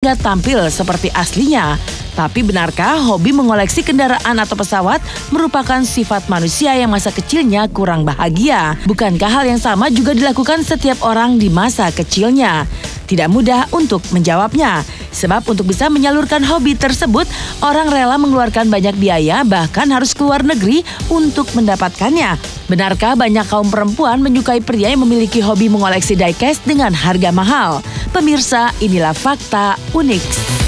nggak tampil seperti aslinya. Tapi benarkah hobi mengoleksi kendaraan atau pesawat merupakan sifat manusia yang masa kecilnya kurang bahagia? Bukankah hal yang sama juga dilakukan setiap orang di masa kecilnya? Tidak mudah untuk menjawabnya. Sebab untuk bisa menyalurkan hobi tersebut, orang rela mengeluarkan banyak biaya, bahkan harus keluar negeri untuk mendapatkannya. Benarkah banyak kaum perempuan menyukai pria yang memiliki hobi mengoleksi diecast dengan harga mahal? Pemirsa, inilah fakta unik.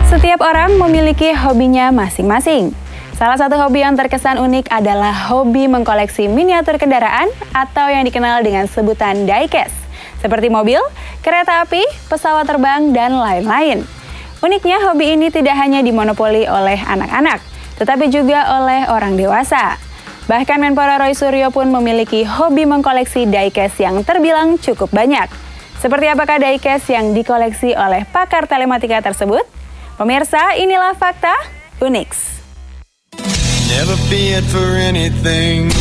Setiap orang memiliki hobinya masing-masing. Salah satu hobi yang terkesan unik adalah hobi mengkoleksi miniatur kendaraan atau yang dikenal dengan sebutan diecast, seperti mobil, kereta api, pesawat terbang, dan lain-lain. Uniknya, hobi ini tidak hanya dimonopoli oleh anak-anak, tetapi juga oleh orang dewasa. Bahkan Menpora Roy Suryo pun memiliki hobi mengkoleksi diecast yang terbilang cukup banyak. Seperti apakah diecast yang dikoleksi oleh pakar telematika tersebut? Pemirsa, inilah fakta unik. Never feared for anything,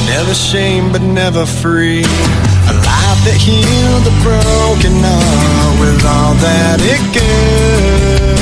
never shame but never free. A life that healed the broken heart with all that it could.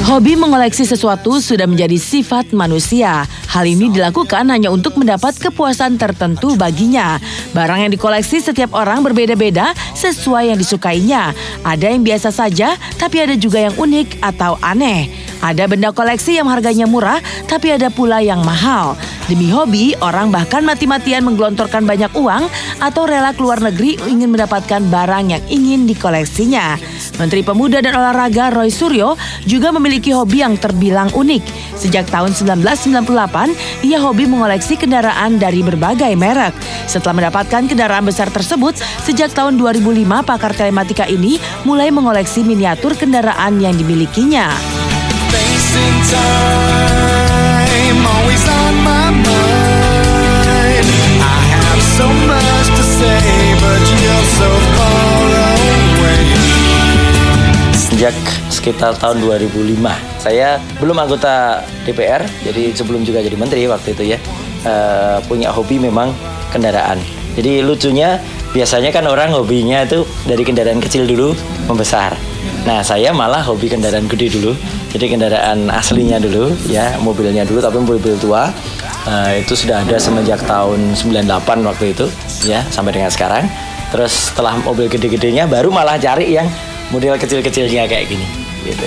Hobi mengoleksi sesuatu sudah menjadi sifat manusia. Hal ini dilakukan hanya untuk mendapat kepuasan tertentu baginya. Barang yang dikoleksi setiap orang berbeda-beda sesuai yang disukainya. Ada yang biasa saja, tapi ada juga yang unik atau aneh. Ada benda koleksi yang harganya murah, tapi ada pula yang mahal. Demi hobi, orang bahkan mati-matian menggelontorkan banyak uang atau rela keluar negeri ingin mendapatkan barang yang ingin dikoleksinya. Menteri Pemuda dan Olahraga Roy Suryo juga memiliki hobi yang terbilang unik. Sejak tahun 1998, ia hobi mengoleksi kendaraan dari berbagai merek. Setelah mendapatkan kendaraan besar tersebut, sejak tahun 2005 pakar telematika ini mulai mengoleksi miniatur kendaraan yang dimilikinya. Facing time, always on my mind. I have so much to say, but you're so far away. Sejak sekitar tahun 2005, saya belum anggota DPR, jadi sebelum juga jadi menteri waktu itu ya, punya hobi memang kendaraan. Jadi lucunya, biasanya kan orang hobinya itu dari kendaraan kecil dulu membesar. Nah, saya malah hobi kendaraan gede dulu. Jadi kendaraan aslinya dulu, ya mobilnya dulu, tapi mobil tua. Itu sudah ada semenjak tahun 98 waktu itu, ya sampai dengan sekarang. Terus setelah mobil gede-gedenya, baru malah cari yang model kecil-kecilnya kayak gini. Gitu.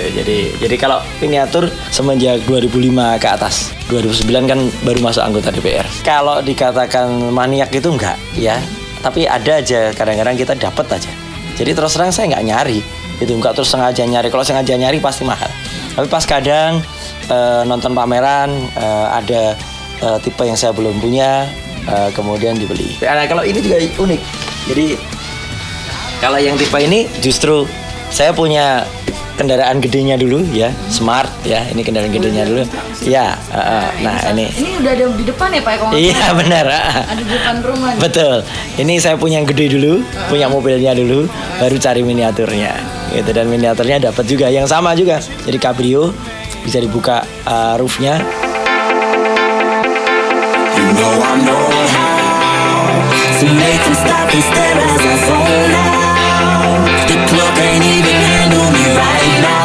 Jadi kalau miniatur semenjak 2005 ke atas. 2009 kan baru masuk anggota DPR. Kalau dikatakan maniak itu enggak, ya. Tapi ada aja, kadang-kadang kita dapat aja. Jadi terus terang saya nggak nyari. Itu enggak terus sengaja nyari. Kalau sengaja nyari pasti mahal. Tapi pas kadang nonton pameran, ada tipe yang saya belum punya, kemudian dibeli. Nah, kalau ini juga unik. Jadi kalau yang tipe ini justru saya punya kendaraan gedenya dulu ya, Smart ya. Ini kendaraan gedenya dulu. Ya, nah ini. Ini udah ada di depan ya Pak? Iya benar. Ada di depan rumah. Betul. Ini saya punya yang gede dulu, punya mobilnya dulu, baru cari miniaturnya. Gitu, dan miniaturnya dapat juga yang sama juga. Jadi cabrio, bisa dibuka roofnya. You know I know how to make them stop and stare as I zone out. The clock ain't even handle me right now.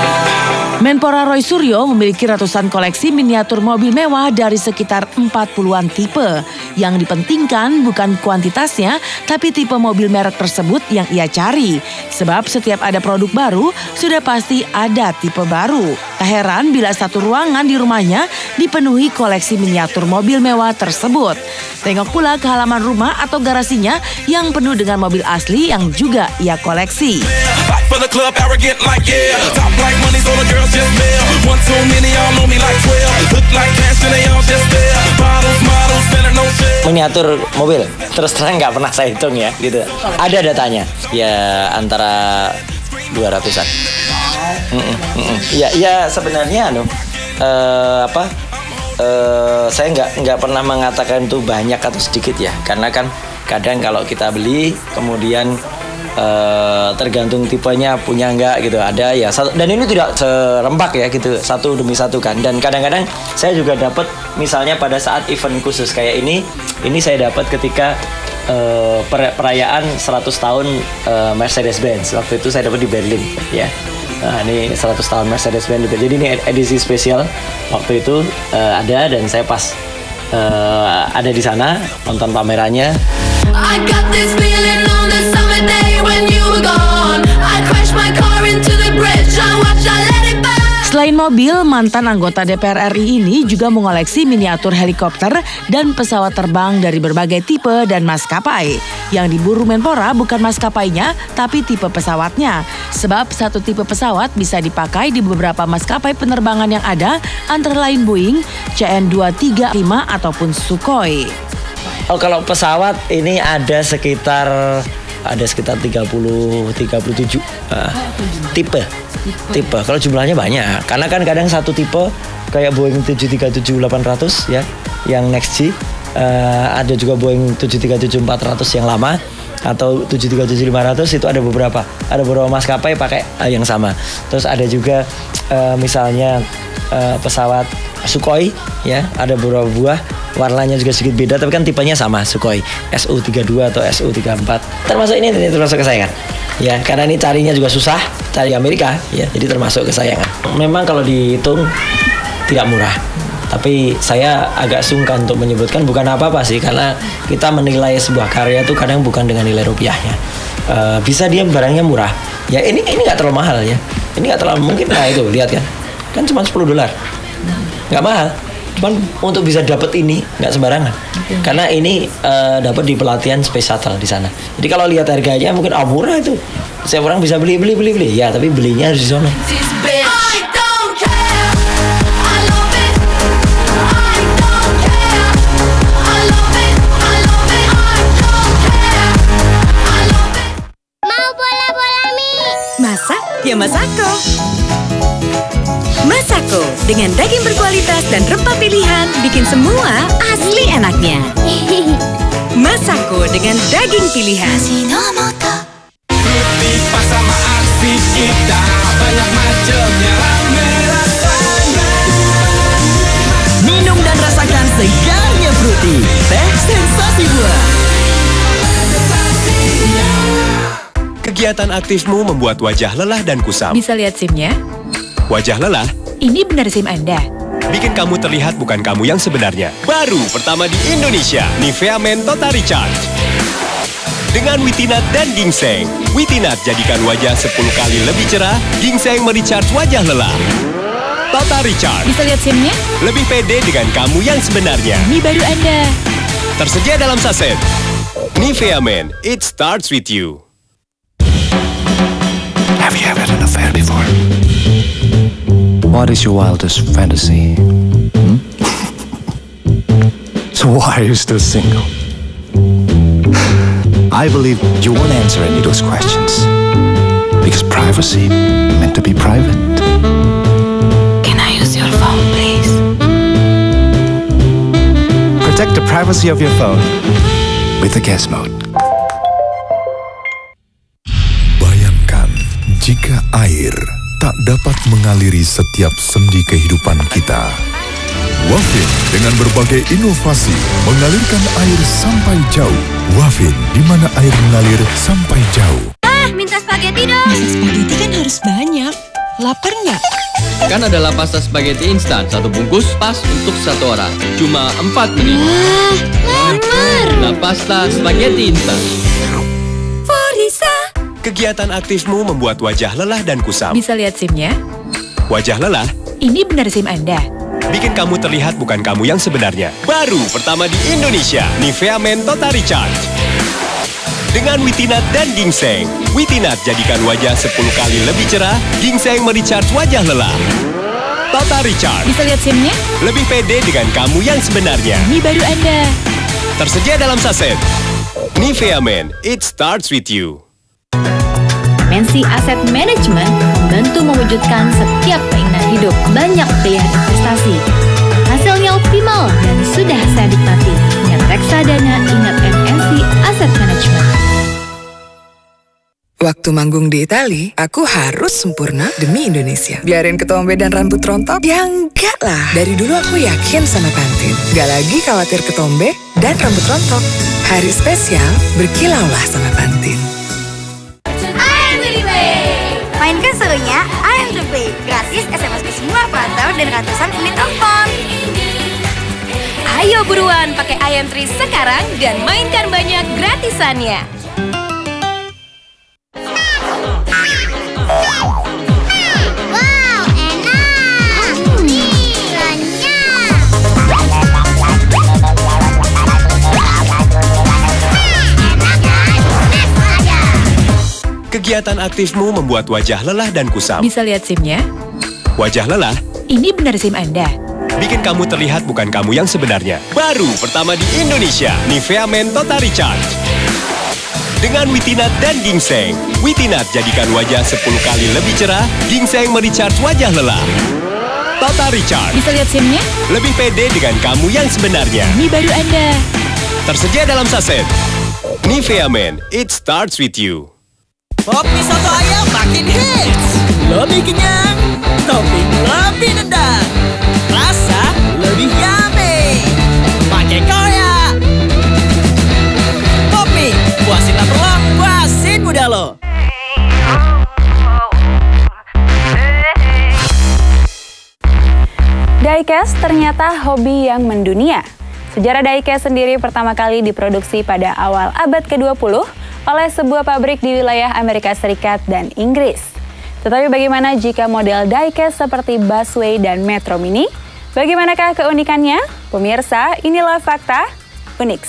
Menpora Roy Suryo memiliki ratusan koleksi miniatur mobil mewah dari sekitar 40-an tipe. Yang dipentingkan bukan kuantitasnya, tapi tipe mobil merek tersebut yang ia cari. Sebab setiap ada produk baru, sudah pasti ada tipe baru. Tak heran bila satu ruangan di rumahnya dipenuhi koleksi miniatur mobil mewah tersebut. Tengok pula ke halaman rumah atau garasinya yang penuh dengan mobil asli yang juga ia koleksi. so the girls just mail. One too many, all know me like 12. Look like cash and they all just there. Bottles, models, better no shit. Miniatur mobil, terus terang nggak pernah saya hitung ya, gitu. Ada datanya, ya antara 200-an. Ya sebenarnya saya nggak pernah mengatakan itu banyak atau sedikit ya, karena kan kadang kalau kita beli kemudian tergantung tipenya punya nggak gitu, ada ya satu, dan ini tidak serempak ya gitu, satu demi satu kan. Dan kadang-kadang saya juga dapat misalnya pada saat event khusus kayak ini saya dapat ketika perayaan 100 tahun Mercedes-Benz. Waktu itu saya dapat di Berlin ya. Nah, ini 100 tahun Mercedes-Benz di Berlin. Jadi ini edisi spesial waktu itu ada, dan saya pas ada di sana nonton pamerannya. I got this feeling on the summer day when you were gone. I crashed my car into the bridge. I watched, I let it burn. Selain mobil, mantan anggota DPR RI ini juga mengoleksi miniatur helikopter dan pesawat terbang dari berbagai tipe dan maskapai. Yang diburu Menpora bukan maskapainya, tapi tipe pesawatnya. Sebab satu tipe pesawat bisa dipakai di beberapa maskapai penerbangan yang ada, antara lain Boeing, CN235 ataupun Sukhoi. Oh, kalau pesawat ini ada sekitar 37 tipe. Kalau jumlahnya banyak, karena kan kadang satu tipe kayak Boeing 737-800 ya, yang Next G, ada juga Boeing 737-400 yang lama, atau 737-500 itu ada beberapa maskapai pakai yang sama. Terus ada juga misalnya pesawat Sukhoi ya, ada beberapa buah, warnanya juga sedikit beda, tapi kan tipenya sama, Sukhoi Su-32 atau Su-34. Termasuk ini termasuk kesayangan ya, karena ini carinya juga susah, cari Amerika ya, jadi termasuk kesayangan. Memang kalau dihitung tidak murah, tapi saya agak sungkan untuk menyebutkan, bukan apa-apa sih, karena kita menilai sebuah karya itu kadang bukan dengan nilai rupiahnya. Bisa dia barangnya murah ya, ini nggak terlalu mahal ya, ini nggak terlalu, mungkin nah itu lihat kan cuma $10, nggak mahal. Cuman untuk bisa dapat ini nggak sembarangan, karena ini dapat di pelatihan Space Shuttle di sana. Jadi kalau lihat harganya mungkin murah itu, setiap orang bisa beli ya, tapi belinya harus di sana. Mau bola-bola mie? Masak ya Masako. Masako dengan daging berkualitas dan rempah pilihan bikin semua asli enaknya. Masako dengan daging pilihan. Fruity pas sama aksi kita, banyak macamnya, rame rasanya. Minum dan rasakan segarnya Fruity, teh sensasi buah. Kegiatan aktifmu membuat wajah lelah dan kusam. Bisa lihat SIM-nya? Wajah lelah Ini benar SIM Anda. bikin kamu terlihat bukan kamu yang sebenarnya. Baru pertama di Indonesia, Nivea Men Total Recharge. Dengan Witinat dan Ginseng, Witinat jadikan wajah 10 kali lebih cerah, Ginseng merecharge wajah lelah. Total Recharge, Bisa lihat SIM-nya? lebih pede dengan kamu yang sebenarnya. Ini baru Anda. Tersedia dalam saset. Nivea Men, it starts with you. Have you ever had an affair before? What is your wildest fantasy? So why are you still single? I believe you won't answer any of those questions. Because privacy meant to be private. Can I use your phone, please? Protect the privacy of your phone with the guest mode. Bayangkan jika air tak dapat mengaliri setiap sendi kehidupan kita. Wafin dengan berbagai inovasi mengalirkan air sampai jauh. Wafin, di mana air mengalir sampai jauh. Minta spaghetti dong. Spaghetti kan harus banyak. Lapar nggak? Kan adalah pasta spaghetti instan, satu bungkus pas untuk satu orang. Cuma 4 menit. Lapar. Nah, pasta spaghetti instan. Forisa. Kegiatan aktifmu membuat wajah lelah dan kusam. Bisa lihat SIM-nya? Wajah lelah Ini benar SIM Anda. bikin kamu terlihat bukan kamu yang sebenarnya. Baru pertama di Indonesia, Nivea Men Total Recharge. dengan Witinat dan Ginseng. Witinat jadikan wajah 10 kali lebih cerah, Ginseng merecharge wajah lelah. Total Recharge. Bisa lihat SIM-nya? Lebih pede dengan kamu yang sebenarnya. Ini baru Anda. Tersedia dalam saset. Nivea Men, it starts with you. Mensi Asset Management membantu mewujudkan setiap keinginan hidup. Banyak pilihan investasi. Hasilnya optimal dan sudah saya nikmati. Ingat reksadana, ingat MNC Asset Management. Waktu manggung di Itali, aku harus sempurna demi Indonesia. Biarin ketombe dan rambut rontok? Ya enggak lah. Dari dulu aku yakin sama Pantene. Gak lagi khawatir ketombe dan rambut rontok. Hari spesial, berkilaulah sama Pantene. Mainkan serunya IM to Pay. Gratis SMS ke semua operator dan ratusan unit telepon. Ayo buruan pakai IM3 sekarang dan mainkan banyak gratisannya. Wow, enak. Kegiatan aktifmu membuat wajah lelah dan kusam. Bisa lihat SIM-nya? Wajah lelah? Ini benar SIM Anda. Bikin kamu terlihat bukan kamu yang sebenarnya. Baru pertama di Indonesia, Nivea Men Total Recharge. Dengan Witinat dan Ginseng. Witinat jadikan wajah 10 kali lebih cerah, Ginseng merecharge wajah lelah. Total Recharge. Bisa lihat SIM-nya? Lebih pede dengan kamu yang sebenarnya. Ini baru Anda. Tersedia dalam saset. Nivea Men, it starts with you. Kopi soto ayam makin hits. Lebih kenyang, topping lebih nendang, rasa lebih yummy. Pakai koyak. Kopi, puasin lapar lo, puasin muda lo. Diecast ternyata hobi yang mendunia. Sejarah diecast sendiri pertama kali diproduksi pada awal abad ke-20 oleh sebuah pabrik di wilayah Amerika Serikat dan Inggris. Tetapi bagaimana jika model diecast seperti Busway dan Metro Mini? Bagaimanakah keunikannya? Pemirsa, inilah fakta Unix.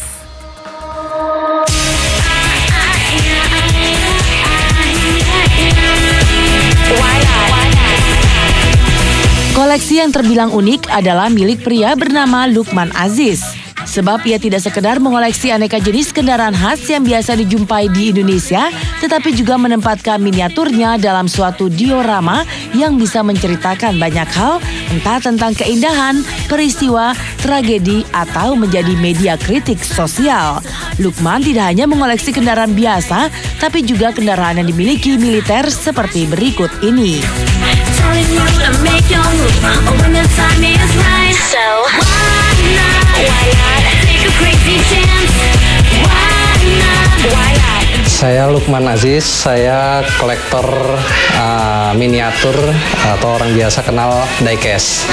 Koleksi yang terbilang unik adalah milik pria bernama Lukman Aziz. Sebab ia tidak sekedar mengoleksi aneka jenis kendaraan khas yang biasa dijumpai di Indonesia, tetapi juga menempatkan miniaturnya dalam suatu diorama yang bisa menceritakan banyak hal, entah tentang keindahan, peristiwa, tragedi, atau menjadi media kritik sosial. Lukman tidak hanya mengoleksi kendaraan biasa, tapi juga kendaraan yang dimiliki militer seperti berikut ini. Saya Lukman Aziz, saya kolektor miniatur atau orang biasa kenal diecast.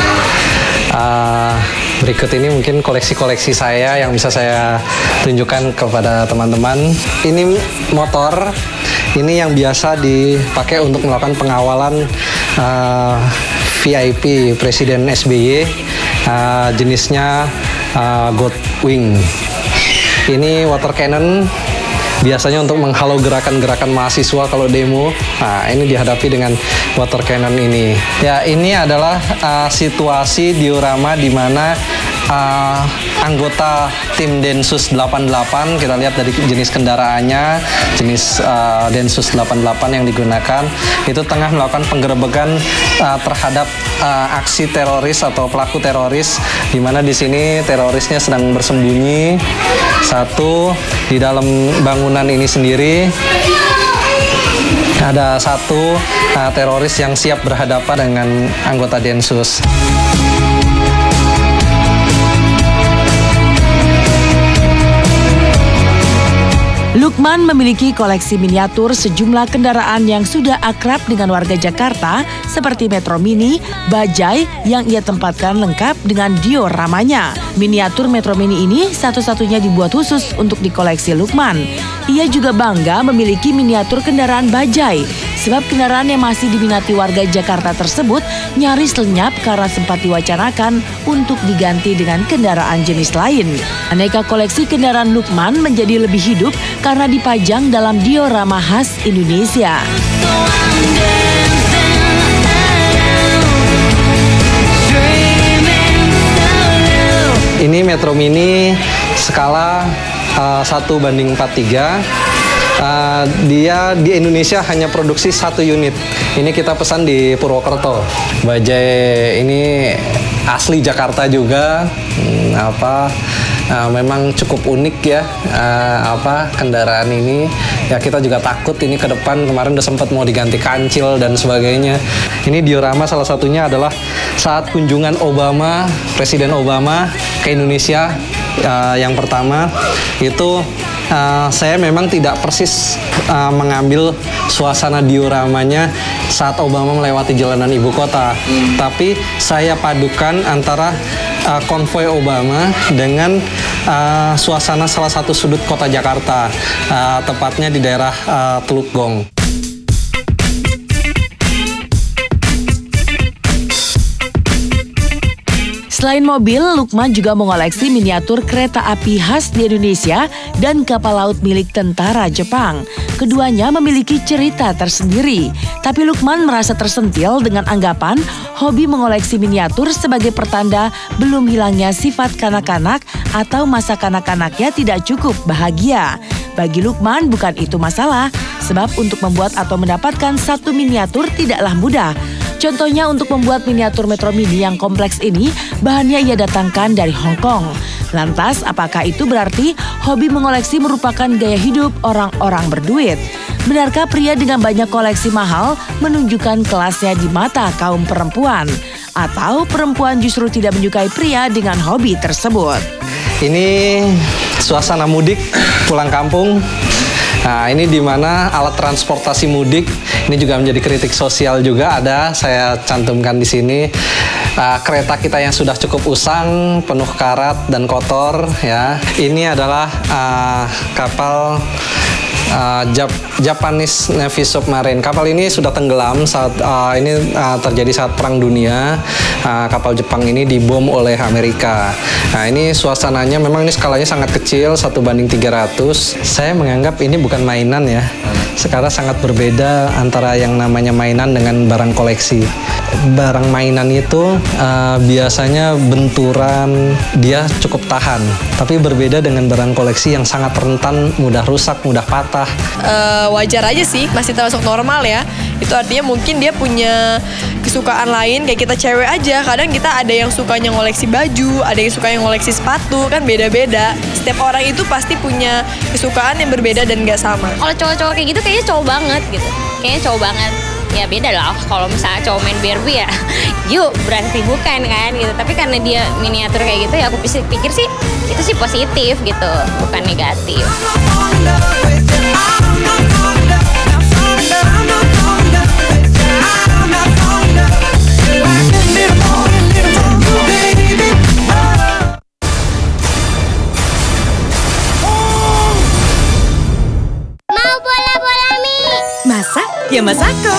Berikut ini mungkin koleksi-koleksi saya yang bisa saya tunjukkan kepada teman-teman. Ini motor, ini yang biasa dipakai untuk melakukan pengawalan VIP Presiden SBY, jenisnya Goldwing. Ini water cannon, biasanya untuk menghalau gerakan-gerakan mahasiswa kalau demo. Nah, ini dihadapi dengan water cannon ini. Ya, ini adalah situasi diorama di mana anggota tim Densus 88, kita lihat dari jenis kendaraannya, jenis Densus 88 yang digunakan, itu tengah melakukan penggerebekan terhadap aksi teroris atau pelaku teroris, di mana di sini terorisnya sedang bersembunyi. Satu, di dalam bangunan ini sendiri ada satu teroris yang siap berhadapan dengan anggota Densus. Lukman memiliki koleksi miniatur sejumlah kendaraan yang sudah akrab dengan warga Jakarta seperti Metro Mini, Bajaj yang ia tempatkan lengkap dengan dioramanya. Miniatur Metro Mini ini satu-satunya dibuat khusus untuk dikoleksi Lukman. Ia juga bangga memiliki miniatur kendaraan Bajaj. Sebab kendaraan yang masih diminati warga Jakarta tersebut nyaris lenyap karena sempat diwacanakan untuk diganti dengan kendaraan jenis lain. Aneka koleksi kendaraan Lukman menjadi lebih hidup karena dipajang dalam diorama khas Indonesia. Ini Metro Mini skala 1:43. Dia di Indonesia hanya produksi 1 unit. Ini kita pesan di Purwokerto. Bajai ini asli Jakarta juga. Memang cukup unik ya kendaraan ini. Ya kita juga takut ini ke depan, kemarin udah sempat mau diganti kancil dan sebagainya. Ini diorama salah satunya adalah saat kunjungan Presiden Obama ke Indonesia yang pertama itu. Saya memang tidak persis mengambil suasana dioramanya saat Obama melewati jalanan ibu kota, tapi saya padukan antara konvoi Obama dengan suasana salah satu sudut kota Jakarta, tepatnya di daerah Teluk Gong. Selain mobil, Lukman juga mengoleksi miniatur kereta api khas di Indonesia dan kapal laut milik tentara Jepang. Keduanya memiliki cerita tersendiri. Tapi Lukman merasa tersentil dengan anggapan hobi mengoleksi miniatur sebagai pertanda belum hilangnya sifat kanak-kanak atau masa kanak-kanaknya tidak cukup bahagia. Bagi Lukman bukan itu masalah, sebab untuk membuat atau mendapatkan satu miniatur tidaklah mudah. Contohnya untuk membuat miniatur Metro Mini yang kompleks ini, bahannya ia datangkan dari Hong Kong. Lantas, apakah itu berarti hobi mengoleksi merupakan gaya hidup orang-orang berduit? Benarkah pria dengan banyak koleksi mahal menunjukkan kelasnya di mata kaum perempuan? Atau perempuan justru tidak menyukai pria dengan hobi tersebut? Ini suasana mudik pulang kampung. Nah, ini di mana alat transportasi mudik ini juga menjadi kritik sosial juga ada, saya cantumkan di sini. Kereta kita yang sudah cukup usang, penuh karat dan kotor ya. Ini adalah kapal Japanese Navy Submarine. Kapal ini sudah tenggelam saat terjadi saat Perang Dunia. Kapal Jepang ini dibom oleh Amerika. Nah, ini suasananya memang ini skalanya sangat kecil, 1:300. Saya menganggap ini bukan mainan ya. Sekarang sangat berbeda antara yang namanya mainan dengan barang koleksi. Barang mainan itu biasanya benturan, dia cukup tahan. Tapi berbeda dengan barang koleksi yang sangat rentan, mudah rusak, mudah patah. Wajar aja sih, masih termasuk normal ya. Itu artinya mungkin dia punya kesukaan lain, kayak kita cewek aja. Kadang kita ada yang sukanya ngoleksi baju, ada yang suka yang ngoleksi sepatu, kan beda-beda. Setiap orang itu pasti punya kesukaan yang berbeda dan nggak sama. Kalau cowok-cowok kayak gitu kayaknya cowok banget gitu. Kayaknya cowok banget. Ya beda lah, kalau misalnya cowok main Barbie ya, yuk berarti bukan kan gitu. Tapi karena dia miniatur kayak gitu ya aku pikir sih itu sih positif gitu, bukan negatif. Mau bola-bola mie? Masak? Ya Masako.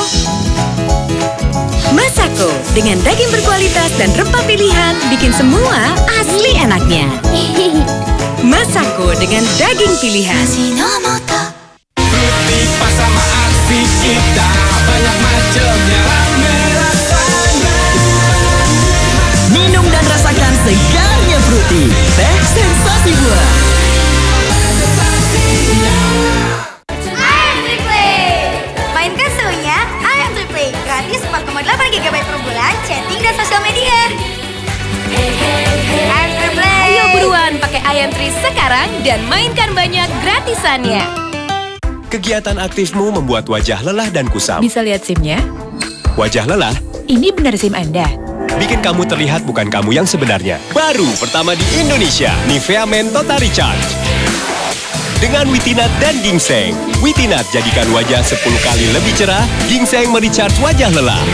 Masako dengan daging berkualitas dan rempah pilihan bikin semua asli enaknya. Masako dengan daging pilihan. Fruity sama aksi kita banyak macamnya. Minum dan rasakan segarnya Fruity, teh sensasi buah. Mainkan serunya IM Replay, gratis 4,8 GB per bulan, chatting dan sosial media. IM Replay. Ayo buruan pakai IM3 sekarang dan mainkan banyak gratisannya. Kegiatan aktifmu membuat wajah lelah dan kusam. Bisa lihat SIM-nya? Wajah lelah? Ini benar SIM Anda. Bikin kamu terlihat bukan kamu yang sebenarnya. Baru pertama di Indonesia, Nivea Men Total Recharge. Dengan Witinat dan Ginseng. Witinat jadikan wajah 10 kali lebih cerah, Ginseng merecharge wajah lelah.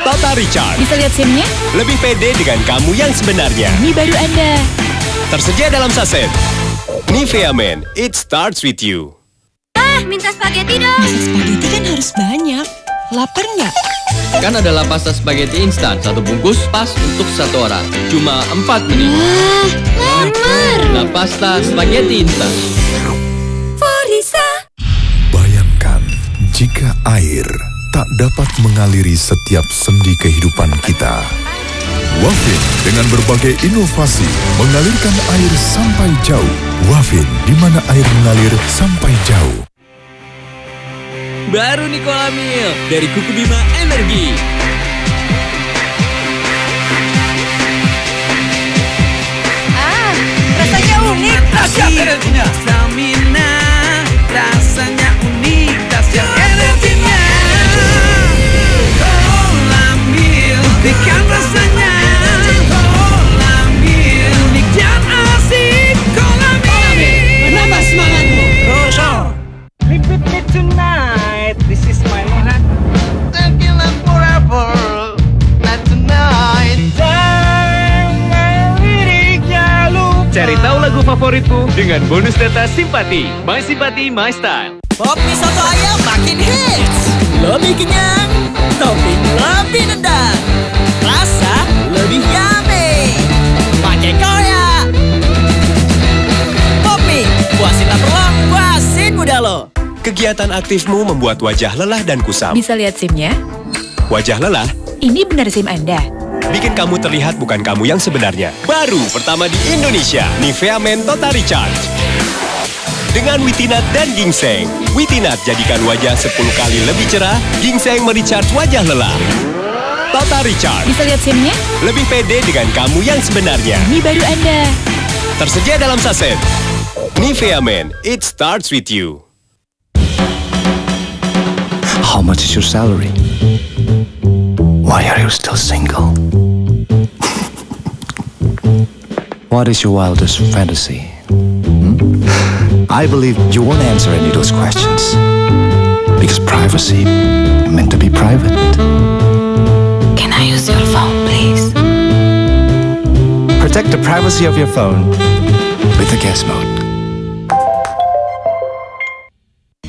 Total Recharge. Bisa lihat SIM-nya? Lebih pede dengan kamu yang sebenarnya. Ini baru Anda. Tersedia dalam saset. Nivea Men, it starts with you. minta spaghetti dong. Masak spaghetti kan harus banyak. Lapar nggak? Kan ada La Pasta spaghetti instan, satu bungkus pas untuk satu orang. Cuma 4 menit. Lapar. La Pasta spaghetti instan. Forisa. Bayangkan jika air tak dapat mengaliri setiap sendi kehidupan kita. Wafin dengan berbagai inovasi mengalirkan air sampai jauh. Wafin, di mana air mengalir sampai jauh. Baru Nicolamil dari Kuku Bima Energi. Rasanya unik. Dahsyat energinya. Stamina, rasanya unik. Dahsyat energinya. Nicolamil, berikan rasanya. Nicolamil, unik dan asik. Nicolamil, menambah semangatmu. Live with me tonight. This is my moment. Thank you forever. Not tonight. Cari tahu lagu favoritmu dengan bonus data simpati. My Simpati, My Style. Pop mie soto ayam makin hits. Lebih kenyang, topping lebih nendang, rasa lebih yummy. Pakai koyak. Pop mie, puasin lapar lo, puasin muda lo. Kegiatan aktifmu membuat wajah lelah dan kusam. Bisa lihat SIM-nya? Wajah lelah Ini benar SIM Anda. bikin kamu terlihat bukan kamu yang sebenarnya. Baru pertama di Indonesia, Nivea Men Total Recharge. Dengan Witinat dan Ginseng. Witinat jadikan wajah 10 kali lebih cerah, Ginseng merecharge wajah lelah. Total Recharge. Bisa lihat SIM-nya? Lebih pede dengan kamu yang sebenarnya. Ini baru Anda. Tersedia dalam saset. Nivea Men, it starts with you. How much is your salary? Why are you still single? What is your wildest fantasy? I believe you won't answer any of those questions. Because privacy meant to be private. Can I use your phone, please? Protect the privacy of your phone with the guest mode.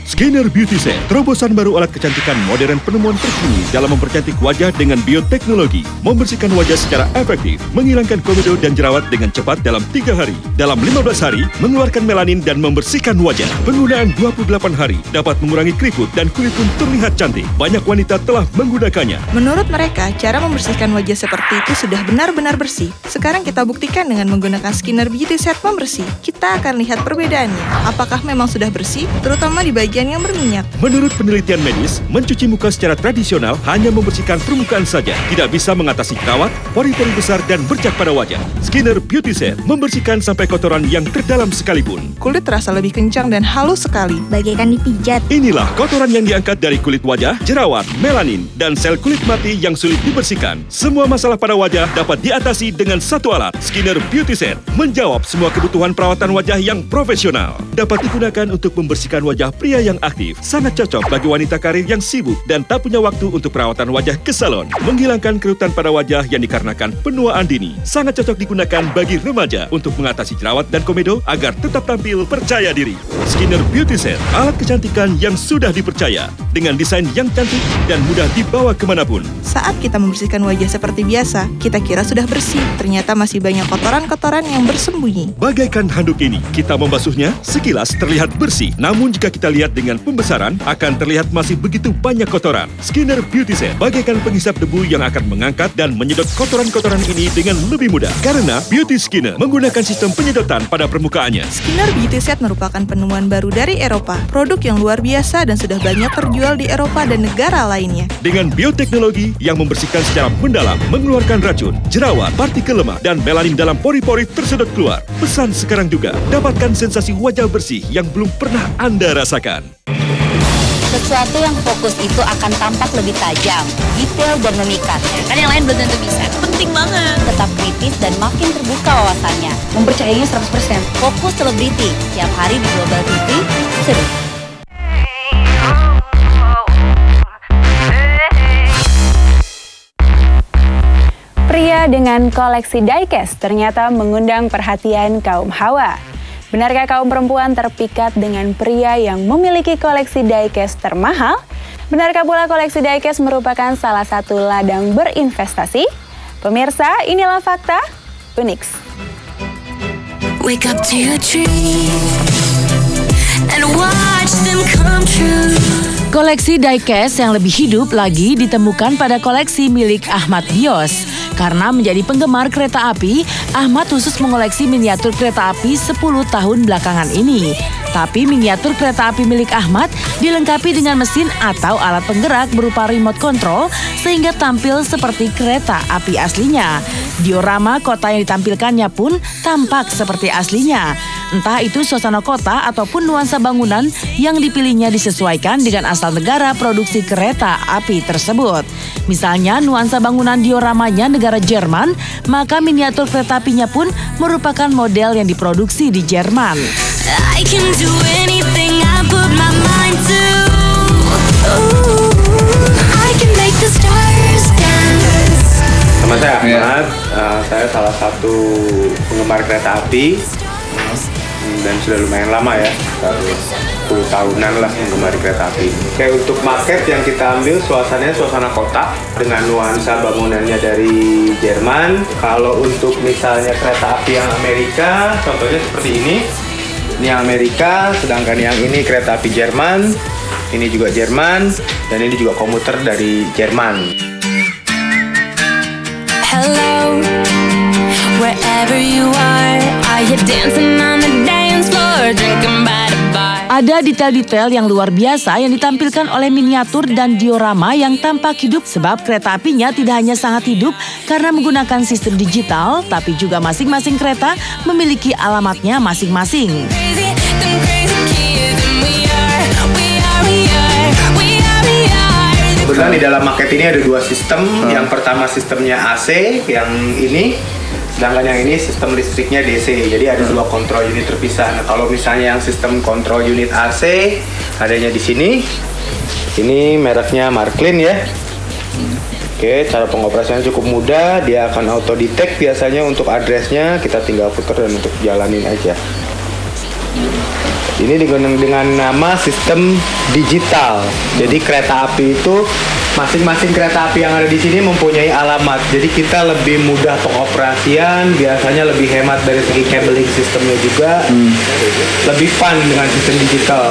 Skinner Beauty Set, terobosan baru alat kecantikan modern penemuan terkini dalam mempercantik wajah dengan bioteknologi, membersihkan wajah secara efektif, menghilangkan komedo dan jerawat dengan cepat dalam 3 hari. Dalam 15 hari, mengeluarkan melanin dan membersihkan wajah. Penggunaan 28 hari dapat mengurangi keriput dan kulit pun terlihat cantik. Banyak wanita telah menggunakannya. Menurut mereka, cara membersihkan wajah seperti itu sudah benar-benar bersih. Sekarang kita buktikan dengan menggunakan Skinner Beauty Set pembersih. Kita akan lihat perbedaannya. Apakah memang sudah bersih, terutama di bagian yang berminyak. Menurut penelitian medis, mencuci muka secara tradisional hanya membersihkan permukaan saja, tidak bisa mengatasi jerawat, pori-pori besar dan bercak pada wajah. Skinner Beauty Set membersihkan sampai kotoran yang terdalam sekalipun. Kulit terasa lebih kencang dan halus sekali, bagaikan dipijat. Inilah kotoran yang diangkat dari kulit wajah, jerawat, melanin, dan sel kulit mati yang sulit dibersihkan. Semua masalah pada wajah dapat diatasi dengan satu alat, Skinner Beauty Set. Menjawab semua kebutuhan perawatan wajah yang profesional. Dapat digunakan untuk membersihkan wajah pria yang aktif. Sangat cocok bagi wanita karir yang sibuk dan tak punya waktu untuk perawatan wajah ke salon. Menghilangkan kerutan pada wajah yang dikarenakan penuaan dini. Sangat cocok digunakan bagi remaja untuk mengatasi jerawat dan komedo agar tetap tampil percaya diri. Skinner Beauty Set, alat kecantikan yang sudah dipercaya dengan desain yang cantik dan mudah dibawa kemanapun. Saat kita membersihkan wajah seperti biasa, kita kira sudah bersih. Ternyata masih banyak kotoran-kotoran yang bersembunyi. Bagaikan handuk ini, kita membasuhnya, sekilas terlihat bersih. Namun jika kita lihat dengan pembesaran, akan terlihat masih begitu banyak kotoran. Skinner Beauty Set bagaikan penghisap debu yang akan mengangkat dan menyedot kotoran-kotoran ini dengan lebih mudah. Karena Beauty Skinner menggunakan sistem penyedotan pada permukaannya. Skinner Beauty Set merupakan penemuan baru dari Eropa. Produk yang luar biasa dan sudah banyak terjual di Eropa dan negara lainnya. Dengan bioteknologi yang membersihkan secara mendalam, mengeluarkan racun, jerawat, partikel lemak, dan melanin dalam pori-pori tersedot keluar. Pesan sekarang juga, dapatkan sensasi wajah bersih yang belum pernah Anda rasakan. Sesuatu yang fokus itu akan tampak lebih tajam, detail dan memikat. Kan yang lain belum tentu bisa. Penting banget. Tetap kritis dan makin terbuka wawasannya. Mempercayainya 100%. Fokus Selebriti, tiap hari di Global TV, seru. Pria dengan koleksi diecast ternyata mengundang perhatian kaum hawa. Benarkah kaum perempuan terpikat dengan pria yang memiliki koleksi diecast termahal? Benarkah pula koleksi diecast merupakan salah satu ladang berinvestasi? Pemirsa, inilah fakta Unix. Wake up to your dreams and watch them come true. Koleksi diecast yang lebih hidup lagi ditemukan pada koleksi milik Ahmad Bios. Karena menjadi penggemar kereta api, Ahmad khusus mengoleksi miniatur kereta api 10 tahun belakangan ini. Tapi miniatur kereta api milik Ahmad dilengkapi dengan mesin atau alat penggerak berupa remote control sehingga tampil seperti kereta api aslinya. Diorama kota yang ditampilkannya pun tampak seperti aslinya. Entah itu suasana kota ataupun nuansa bangunan yang dipilihnya disesuaikan dengan asal negara produksi kereta api tersebut. Misalnya nuansa bangunan dioramanya negara Jerman, maka miniatur kereta apinya pun merupakan model yang diproduksi di Jerman. I can do anything I put my mind to. Ooh, I can make the stars dance. Nama saya Ahmad, saya salah satu penggemar kereta api dan sudah lumayan lama ya, 10 tahunan lah menggemari kereta api. Kayak untuk market yang kita ambil suasananya suasana kota dengan nuansa bangunannya dari Jerman. Kalau untuk misalnya kereta api yang Amerika, contohnya seperti ini yang Amerika, sedangkan yang ini kereta api Jerman, ini juga Jerman, dan ini juga komuter dari Jerman. Hello, wherever you are you dancing on the dance floor, drinking by the bar? Ada detail-detail yang luar biasa yang ditampilkan oleh miniatur dan diorama yang tampak hidup sebab kereta apinya tidak hanya sangat hidup karena menggunakan sistem digital, tapi juga masing-masing kereta memiliki alamatnya masing-masing. Kebetulan di dalam market ini ada dua sistem. Yang pertama sistemnya AC, yang ini. Sedangkan yang ini sistem listriknya DC. Jadi ada dua kontrol unit terpisah. Nah, kalau misalnya yang sistem kontrol unit AC adanya di sini. Ini mereknya Marklin ya. Oke, cara pengoperasiannya cukup mudah. Dia akan auto detect biasanya untuk addressnya. Kita tinggal putar dan untuk jalanin aja. Ini dengan nama sistem digital. Jadi kereta api itu masing-masing kereta api yang ada di sini mempunyai alamat. Jadi kita lebih mudah pengoperasian, biasanya lebih hemat dari segi cabling sistemnya juga. Lebih fun dengan sistem digital.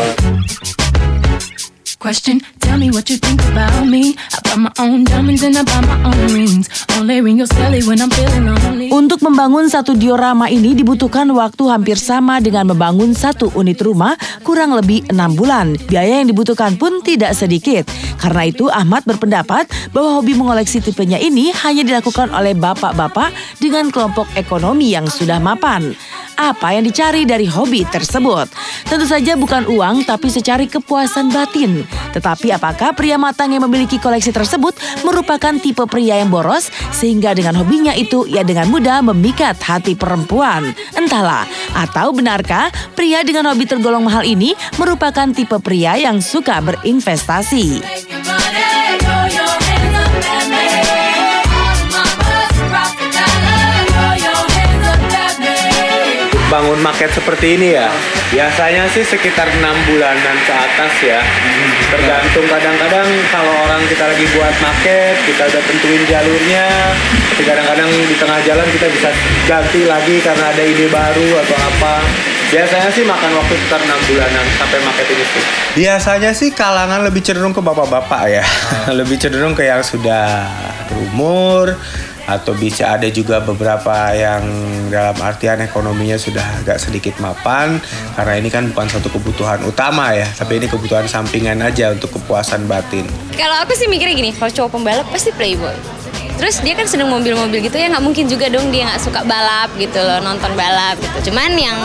Question, tell me what you think about me. I buy my own diamonds and I buy my own rings. Only ring your celly when I'm feeling lonely. Untuk membangun satu diorama ini dibutuhkan waktu hampir sama dengan membangun satu unit rumah kurang lebih 6 bulan. Biaya yang dibutuhkan pun tidak sedikit. Karena itu Ahmad berpendapat bahwa hobi mengoleksi tipenya ini hanya dilakukan oleh bapak-bapak dengan kelompok ekonomi yang sudah mapan. Apa yang dicari dari hobi tersebut? Tentu saja bukan uang tapi secari kepuasan batin. Tetapi apakah pria matang yang memiliki koleksi tersebut merupakan tipe pria yang boros sehingga dengan hobinya itu ia dengan mudah memikat hati perempuan? Entahlah, atau benarkah pria dengan hobi tergolong mahal ini merupakan tipe pria yang suka berinvestasi? Bangun market seperti ini ya, biasanya sih sekitar 6 bulanan ke atas ya. Tergantung, kadang-kadang kalau orang kita lagi buat market, kita udah tentuin jalurnya, tapi kadang-kadang di tengah jalan kita bisa ganti lagi karena ada ide baru atau apa. Biasanya sih makan waktu sekitar 6 bulanan sampai market ini sih. Biasanya sih kalangan lebih cenderung ke bapak-bapak ya, lebih cenderung ke yang sudah berumur, atau bisa ada juga beberapa yang dalam artian ekonominya sudah agak sedikit mapan, karena ini kan bukan satu kebutuhan utama ya, tapi ini kebutuhan sampingan aja untuk kepuasan batin. Kalau aku sih mikirnya gini, kalau cowok pembalap pasti playboy. Terus dia kan seneng mobil-mobil gitu ya, nggak mungkin juga dong dia nggak suka balap gitu loh, nonton balap gitu. Cuman yang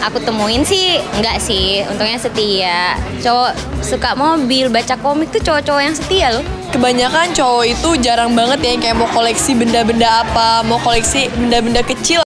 aku temuin sih nggak sih, untungnya setia. Cowok suka mobil, baca komik tuh cowok-cowok yang setia loh. Kebanyakan cowok itu jarang banget ya kayak mau koleksi benda-benda apa, mau koleksi benda-benda kecil